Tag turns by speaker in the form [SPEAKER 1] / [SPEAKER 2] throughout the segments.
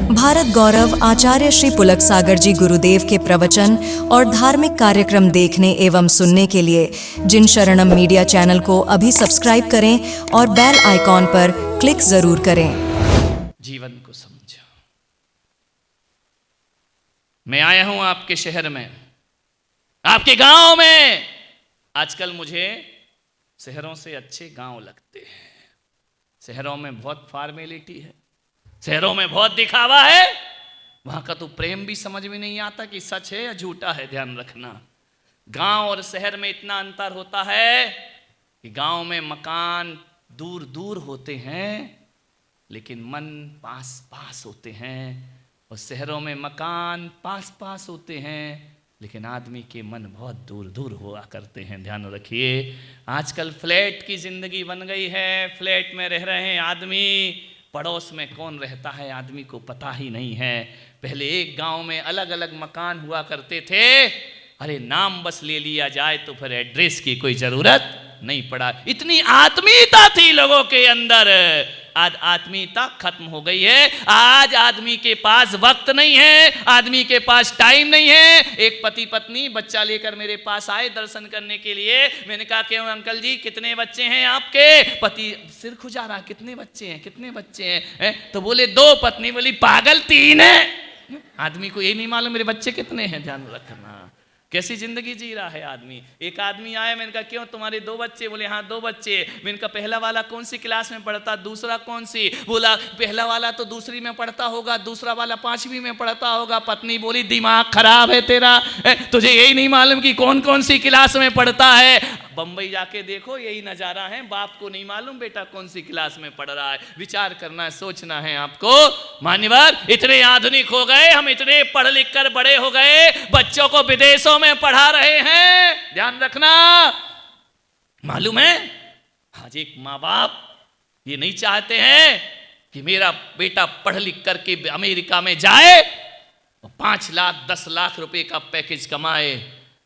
[SPEAKER 1] भारत गौरव आचार्य श्री पुलक सागर जी गुरुदेव के प्रवचन और धार्मिक कार्यक्रम देखने एवं सुनने के लिए जिन शरणम मीडिया चैनल को अभी सब्सक्राइब करें और बेल आइकॉन पर क्लिक जरूर करें।
[SPEAKER 2] जीवन को समझो। मैं आया हूं आपके शहर में, आपके गांव में। आजकल मुझे शहरों से अच्छे गांव लगते हैं। शहरों में बहुत फॉर्मेलिटी है, शहरों में बहुत दिखावा है। वहां का तो प्रेम भी समझ में नहीं आता कि सच है या झूठा है। ध्यान रखना, गांव और शहर में इतना अंतर होता है कि गांव में मकान दूर दूर होते हैं लेकिन मन पास पास होते हैं, और शहरों में मकान पास पास होते हैं लेकिन आदमी के मन बहुत दूर दूर हुआ करते हैं। ध्यान रखिए, आजकल फ्लैट की जिंदगी बन गई है। फ्लैट में रह रहे हैं आदमी, पड़ोस में कौन रहता है आदमी को पता ही नहीं है। पहले एक गांव में अलग अलग मकान हुआ करते थे। अरे नाम बस ले लिया जाए तो फिर एड्रेस की कोई जरूरत नहीं पड़ा। इतनी आत्मीयता थी लोगों के अंदर। आज आत्मीयता खत्म हो गई है। आज आदमी के पास वक्त नहीं है, आदमी के पास टाइम नहीं है। एक पति पत्नी बच्चा लेकर मेरे पास आए दर्शन करने के लिए। मैंने कहा क्यों अंकल जी, कितने बच्चे हैं आपके? पति सिर खुजा रहा, कितने बच्चे हैं, कितने बच्चे हैं? तो बोले 2। पत्नी बोली पागल 3 है। आदमी को ये नहीं मालूम मेरे बच्चे कितने हैं। ध्यान रखना, कैसी जिंदगी जी रहा है आदमी। एक आदमी आया, मैंने कहा क्यों तुम्हारे 2 बच्चे? बोले हाँ 2 बच्चे। मैंने कहा पहला वाला कौन सी क्लास में पढ़ता, दूसरा कौन सी? बोला पहला वाला तो दूसरी में पढ़ता होगा, दूसरा वाला 5वीं में पढ़ता होगा। पत्नी बोली दिमाग खराब है तेरा, तुझे यही नहीं मालूम कि कौन कौन सी क्लास में पढ़ता है? बंबई जाके देखो यही नजारा है। बाप को नहीं मालूम बेटा कौन सी क्लास में पढ़ रहा है। विचार करना है, सोचना है आपको। मान्यवर इतने आधुनिक हो गए, हम इतने पढ़ लिख कर बड़े हो गए, बच्चों को विदेशों में पढ़ा रहे हैं। ध्यान रखना, मालूम है आज एक माँ बाप ये नहीं चाहते हैं कि मेरा बेटा पढ़ लिख करके अमेरिका में जाए और 5 लाख 10 लाख रुपए का पैकेज कमाए।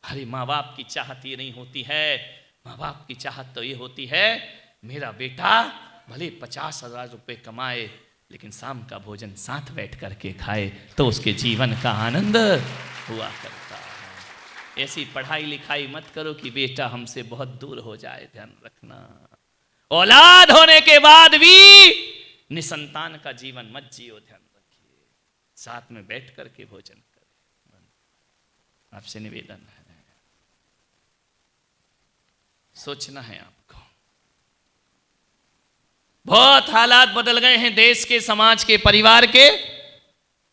[SPEAKER 2] अरे माँ बाप की चाहत ये नहीं होती है। माँ बाप की चाहत तो ये होती है मेरा बेटा भले 50,000 रुपये कमाए लेकिन शाम का भोजन साथ बैठ करके खाए तो उसके जीवन का आनंद हुआ करता है। ऐसी पढ़ाई लिखाई मत करो कि बेटा हमसे बहुत दूर हो जाए। ध्यान रखना, औलाद होने के बाद भी निसंतान का जीवन मत जियो। ध्यान रखिए, साथ में बैठ करके भोजन करें। आपसे निवेदन है, सोचना है आपको। बहुत हालात बदल गए हैं देश के, समाज के, परिवार के।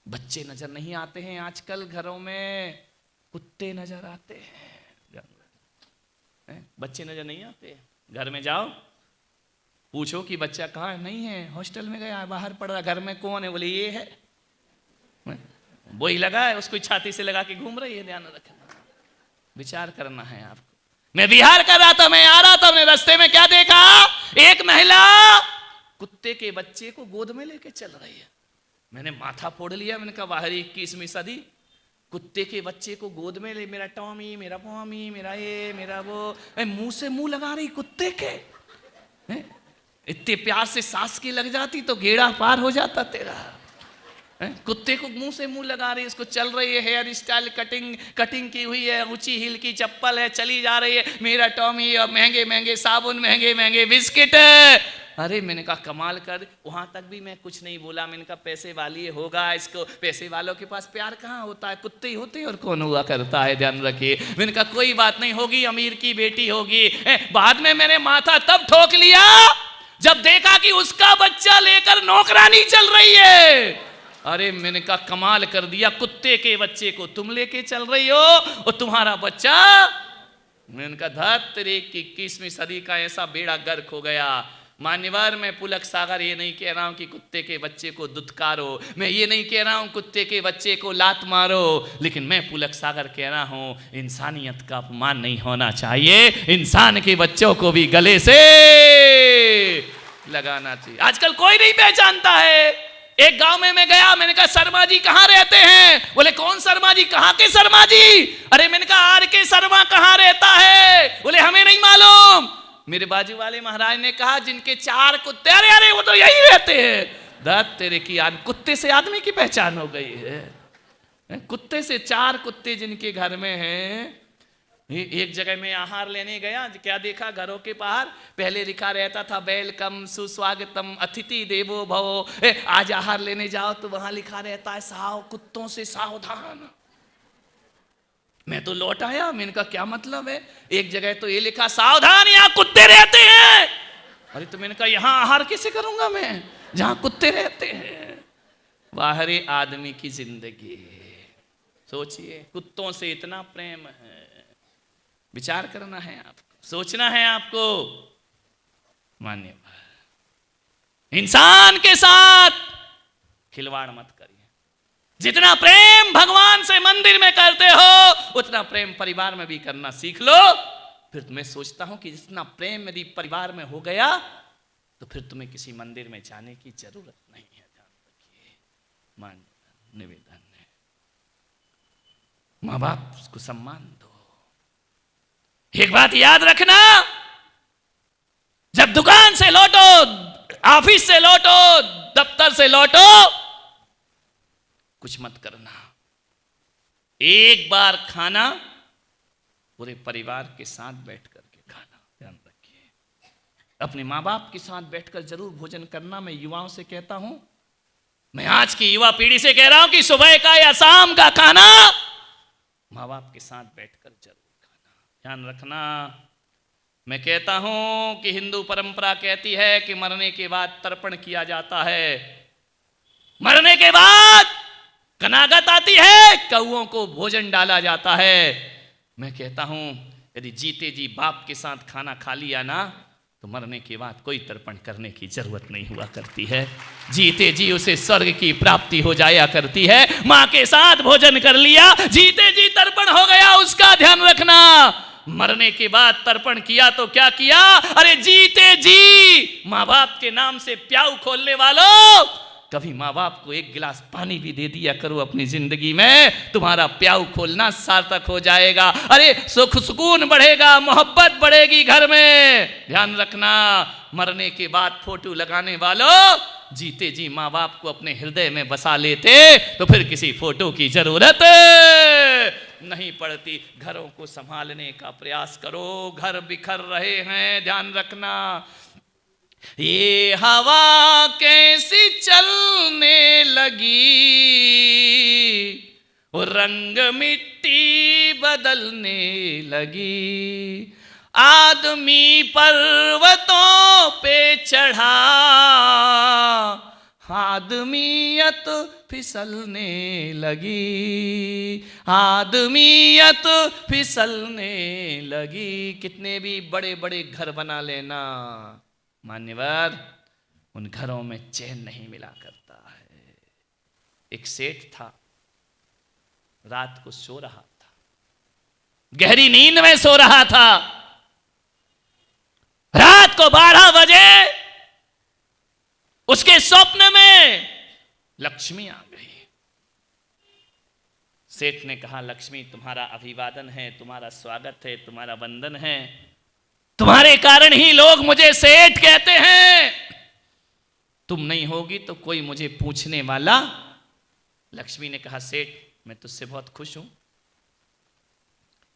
[SPEAKER 2] बच्चे नजर नहीं आते हैं आजकल, घरों में कुत्ते नजर आते हैं। बच्चे नजर नहीं आते। घर में जाओ, पूछो कि बच्चा कहाँ है? नहीं है, हॉस्टल में गया, बाहर पड़ रहा। घर में कौन है? बोले ये है, वही लगा है, उसको छाती से लगा के घूम रही है। ध्यान रखना, विचार करना है आपको। मैं बिहार कर रहा था, मैं आ रहा था, मैंने रास्ते में क्या देखा? एक महिला कुत्ते के बच्चे को गोद में लेके चल रही है। मैंने माथा फोड़ लिया। मैंने कहा बाहर 21वीं सदी, कुत्ते के बच्चे को गोद में ले, मेरा टॉमी, मेरा पॉमी, मेरा ये, मेरा वो। मुंह से मुंह लगा रही कुत्ते के। इतने प्यार से सांस की लग जाती तो गेड़ा पार हो जाता तेरा। कुत्ते को मुंह से मुंह लगा रही है, उसको चल रही है, हेयर स्टाइल कटिंग की हुई है, ऊंची हील की चप्पल है, चली जा रही है। मेरा टॉमी, और महंगे महंगे साबुन, महंगे महंगे बिस्किट। अरे मैंने कहा कमाल कर। वहां तक भी मैं कुछ नहीं बोला। मैंने कहा पैसे वाली होगा, इसको पैसे वालों के पास प्यार कहाँ होता है, कुत्ते ही होते हैं और कौन हुआ करता है। ध्यान रखिए। मैंने कहा कोई बात नहीं, होगी अमीर की बेटी होगी। बाद में मैंने माथा तब ठोक लिया जब देखा कि उसका बच्चा लेकर नौकरानी चल रही है। अरे मैंने कहा कमाल कर दिया, कुत्ते के बच्चे को तुम लेके चल रही हो और तुम्हारा बच्चा। मैंने कहा धत तेरे की 21वीं सदी का ऐसा बेड़ा गर्क हो गया। मान्यवर मैं पुलक सागर ये नहीं कह रहा हूं कि कुत्ते के बच्चे को दुत्कारो, मैं ये नहीं कह रहा हूं कुत्ते के बच्चे को लात मारो, लेकिन मैं पुलक सागर कह रहा हूं इंसानियत का अपमान नहीं होना चाहिए। इंसान के बच्चों को भी गले से लगाना चाहिए। आजकल कोई नहीं पहचानता है। एक गांव में मैं गया, मैंने कहा शर्मा जी कहाँ रहते हैं? बोले कौन शर्मा जी? कहाँ के शर्मा जी? अरे मैंने कहा आर के शर्मा कहाँ रहता है? बोले हमें नहीं मालूम। मेरे बाजू वाले महाराज ने कहा जिनके 4 कुत्ते। अरे अरे वो तो यही रहते हैं। दत्त तेरे की कुत्ते से आदमी की पहचान हो गई है। कुत्ते से 4 कुत्ते जिनके घर में हैं। एक जगह में आहार लेने गया, क्या देखा, घरों के बाहर पहले लिखा रहता था वेलकम, सुस्वागतम, अतिथि देवो भव। आज आहार लेने जाओ तो वहां लिखा रहता है कुत्तों से सावधान। मैं तो लौट आया, मैंने कहा क्या मतलब है? एक जगह तो ये लिखा सावधान यहाँ कुत्ते रहते हैं। अरे तो मैंने कहा यहाँ आहार कैसे करूंगा मैं जहां कुत्ते रहते हैं? बाहरी आदमी की जिंदगी सोचिए, कुत्तों से इतना प्रेम है। विचार करना है आपको, सोचना है आपको। मान्यवर, इंसान के साथ खिलवाड़ मत करिए। जितना प्रेम भगवान से मंदिर में करते हो उतना प्रेम परिवार में भी करना सीख लो। फिर मैं सोचता हूं कि जितना प्रेम यदि परिवार में हो गया तो फिर तुम्हें किसी मंदिर में जाने की जरूरत नहीं है। ध्यान रखिए, मान्यवर, निवेदन है, माँ बाप को सम्मान दो। एक बात याद रखना, जब दुकान से लौटो, ऑफिस से लौटो, दफ्तर से लौटो, कुछ मत करना। एक बार खाना पूरे परिवार के साथ बैठ करके खाना। ध्यान रखिए, अपने माँ बाप के साथ बैठकर जरूर भोजन करना। मैं युवाओं से कहता हूं, मैं आज की युवा पीढ़ी से कह रहा हूं कि सुबह का या शाम का खाना माँ बाप के साथ बैठकर जरूर खाना। ध्यान रखना, मैं कहता हूं कि हिंदू परंपरा कहती है कि मरने के बाद तर्पण किया जाता है। मरने के बाद कनागत आती है, कौओं को भोजन डाला जाता है। मैं कहता हूं यदि जीते जी बाप के साथ खाना खा लिया ना तो मरने के बाद कोई तर्पण करने की जरूरत नहीं हुआ करती है। जीते जी उसे स्वर्ग की प्राप्ति हो जाया करती है। माँ के साथ भोजन कर लिया, जीते जी तर्पण हो गया उसका। ध्यान रखना, मरने के बाद तर्पण किया तो क्या किया? अरे जीते जी माँ बाप के नाम से प्याऊ खोलने वालों, कभी माँ बाप को एक गिलास पानी भी दे दिया करो अपनी जिंदगी में, तुम्हारा प्याऊ खोलना सार्थक हो जाएगा। अरे सुख सुकून बढ़ेगा, मोहब्बत बढ़ेगी घर में। ध्यान रखना, मरने के बाद फोटो लगाने वालों, जीते जी माँ बाप को अपने हृदय में बसा लेते तो फिर किसी फोटो की जरूरत नहीं पड़ती। घरों को संभालने का प्रयास करो, घर बिखर रहे हैं। ध्यान रखना, ये हवा कैसी चलने लगी, वो रंग मिट्टी बदलने लगी। आदमी पर्वतों पे चढ़ा, आदमियत फिसलने लगी, आदमियत फिसलने लगी। कितने भी बड़े बड़े घर बना लेना मान्यवर, उन घरों में चैन नहीं मिला करता है। एक सेठ था, रात को सो रहा था, गहरी नींद में सो रहा था। रात को 12 बजे उसके स्वप्न में लक्ष्मी आ गई। सेठ ने कहा, लक्ष्मी तुम्हारा अभिवादन है, तुम्हारा स्वागत है, तुम्हारा वंदन है, तुम्हारे कारण ही लोग मुझे सेठ कहते हैं। तुम नहीं होगी तो कोई मुझे पूछने वाला। लक्ष्मी ने कहा, सेठ मैं तुझसे बहुत खुश हूं,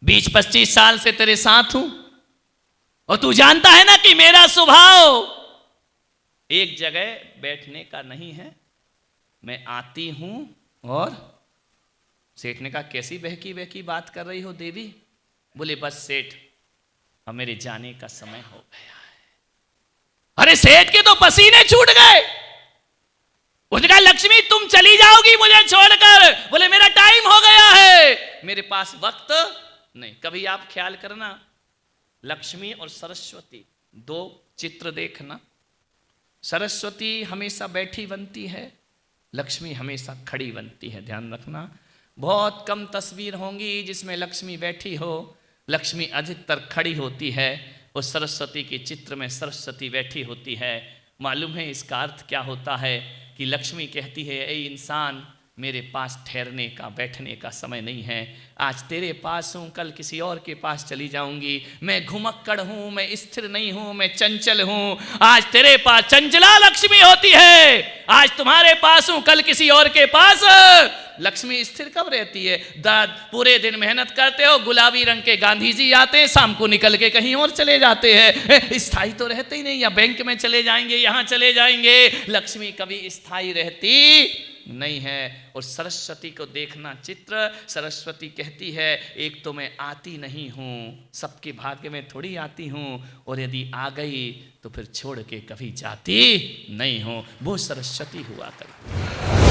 [SPEAKER 2] 20-25 साल से तेरे साथ हूं और तू जानता है ना कि मेरा स्वभाव एक जगह बैठने का नहीं है। मैं आती हूं और सेठ ने कहा, कैसी बहकी बहकी बात कर रही हो देवी? बोले, बस सेठ अब मेरे जाने का समय हो गया है। अरे सेठ के तो पसीने छूट गए। उसने कहा, लक्ष्मी तुम चली जाओगी मुझे छोड़कर? बोले, मेरा टाइम हो गया है, मेरे पास वक्त नहीं। कभी आप ख्याल करना, लक्ष्मी और सरस्वती 2 चित्र देखना। सरस्वती हमेशा बैठी बनती है, लक्ष्मी हमेशा खड़ी बनती है। ध्यान रखना, बहुत कम तस्वीर होंगी जिसमें लक्ष्मी बैठी हो, लक्ष्मी अधिकतर खड़ी होती है। और सरस्वती के चित्र में सरस्वती बैठी होती है। मालूम है इसका अर्थ क्या होता है? कि लक्ष्मी कहती है, ए इंसान, मेरे पास ठहरने का बैठने का समय नहीं है। आज तेरे पास हूँ, कल किसी और के पास चली जाऊंगी। मैं घुमक्कड़ हूँ, मैं स्थिर नहीं हूँ, मैं चंचल हूँ। आज तेरे पास चंचला लक्ष्मी होती है, आज तुम्हारे पास हूँ, कल किसी और के पास लक्ष्मी स्थिर कब रहती है? पूरे दिन मेहनत करते हो, गुलाबी रंग के गांधी जी आते हैं, शाम को निकल के कहीं और चले जाते हैं। स्थायी तो रहते ही नहीं, या बैंक में चले जाएंगे, यहाँ चले जाएंगे। लक्ष्मी कभी स्थायी रहती नहीं है। और सरस्वती को देखना चित्र, सरस्वती कहती है एक तो मैं आती नहीं हूँ, सबके भाग्य में थोड़ी आती हूँ, और यदि आ गई तो फिर छोड़ के कभी जाती नहीं हूँ। वो सरस्वती हुआ करती।